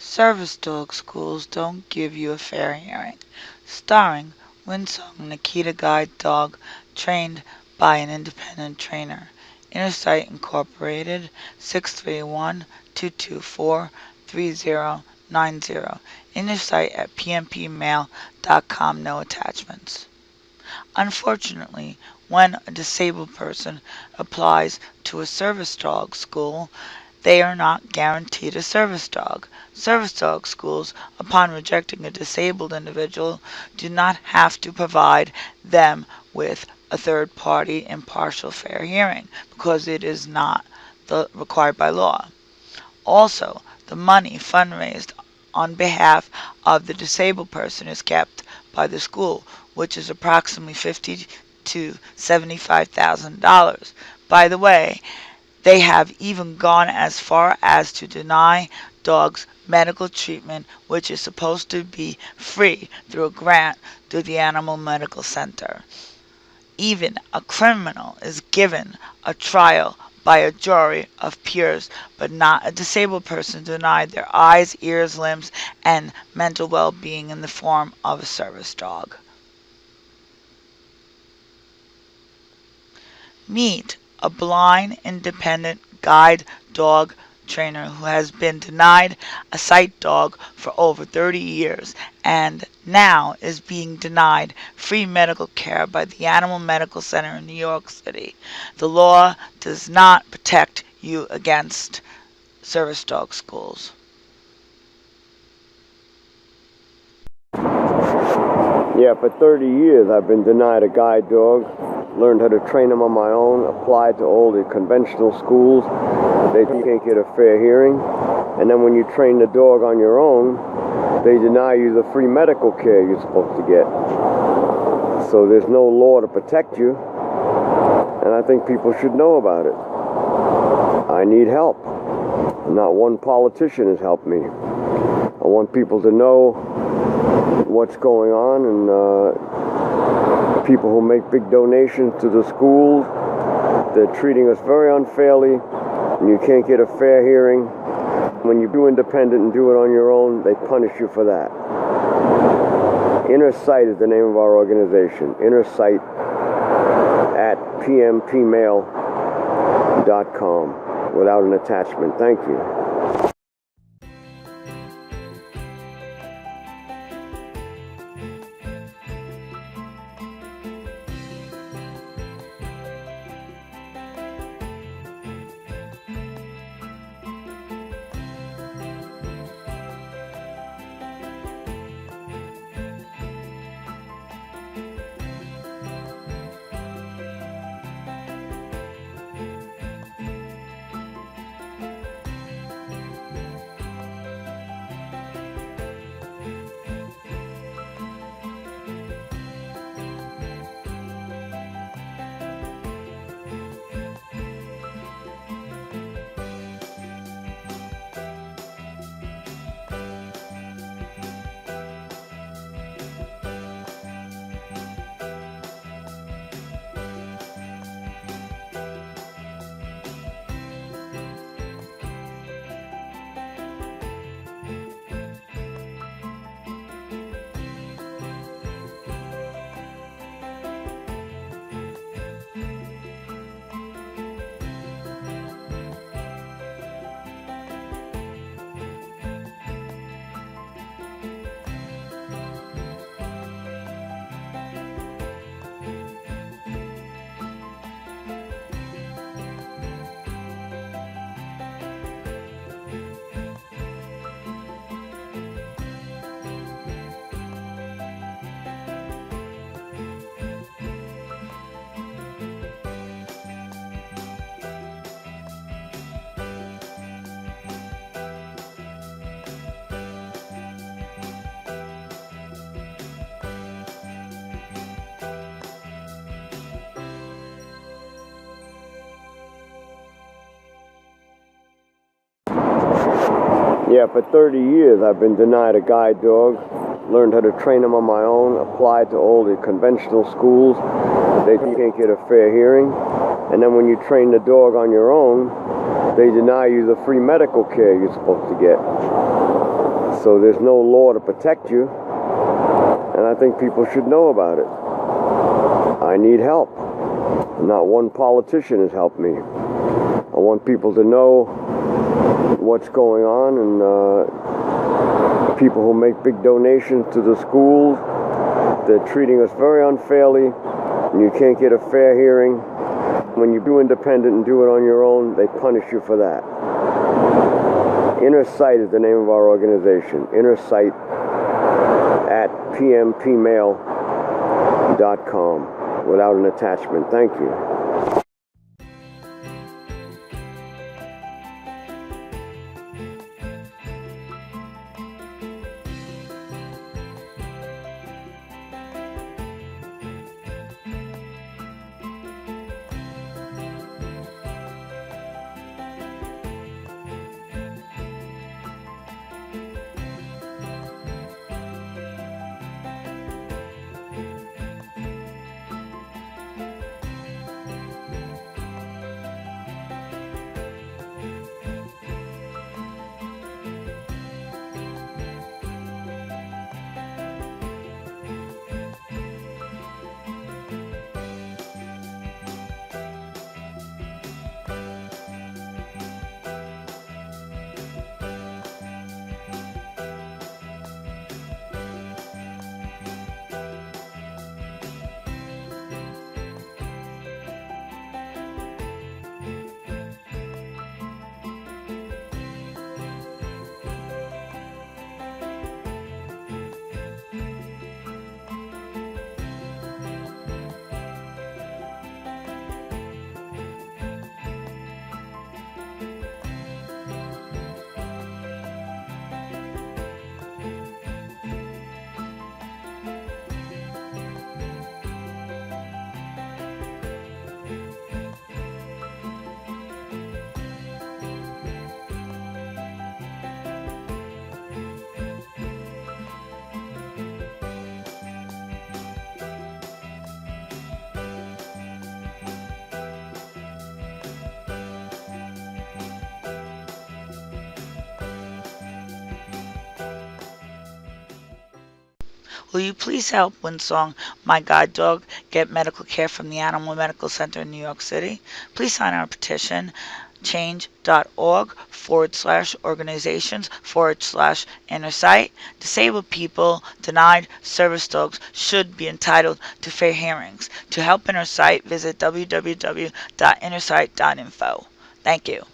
Service dog schools don't give you a fair hearing. Starring Winsong Nikita Guide Dog, trained by an independent trainer. Intersight Incorporated, 631-224-3090. Intersight at pmpmail.com. No attachments. Unfortunately, when a disabled person applies to a service dog school, they are not guaranteed a service dog. Service dog schools, upon rejecting a disabled individual, do not have to provide them with a third party impartial fair hearing because it is not required by law. Also, the money fundraised on behalf of the disabled person is kept by the school, which is approximately $50,000 to $75,000. By the way, they have even gone as far as to deny dogs medical treatment, which is supposed to be free through a grant to the Animal Medical Center. Even a criminal is given a trial by a jury of peers, but not a disabled person denied their eyes, ears, limbs, and mental well-being in the form of a service dog. Meet a blind independent guide dog trainer who has been denied a sight dog for over 30 years and now is being denied free medical care by the Animal Medical Center in New York City. The law does not protect you against service dog schools. Yeah, for 30 years I've been denied a guide dog. Learned how to train them on my own, applied to all the conventional schools. They can't get a fair hearing. And then when you train the dog on your own, they deny you the free medical care you're supposed to get. So there's no law to protect you. And I think people should know about it. I need help. Not one politician has helped me. I want people to know what's going on, and people who make big donations to the schools, they're treating us very unfairly, and you can't get a fair hearing. When you do independent and do it on your own, they punish you for that. Inner Sight is the name of our organization. Inner Sight at pmpmail.com without an attachment. Thank you. Yeah, for 30 years I've been denied a guide dog. Learned how to train them on my own, applied to all the conventional schools. They can't get a fair hearing. And then when you train the dog on your own, they deny you the free medical care you're supposed to get. So there's no law to protect you, and I think people should know about it. I need help. Not one politician has helped me. I want people to know what's going on, and people who make big donations to the schools, they're treating us very unfairly, and you can't get a fair hearing. When you do independent and do it on your own, they punish you for that. Inner Sight is the name of our organization. Inner Sight at pmpmail.com without an attachment. Thank you. Will you please help when song My Guide Dog get medical care from the Animal Medical Center in New York City? Please sign our petition, change.org/organizations/inner sight. Disabled people denied service dogs should be entitled to fair hearings. To help Inner Sight, visit www.innersight.info. Thank you.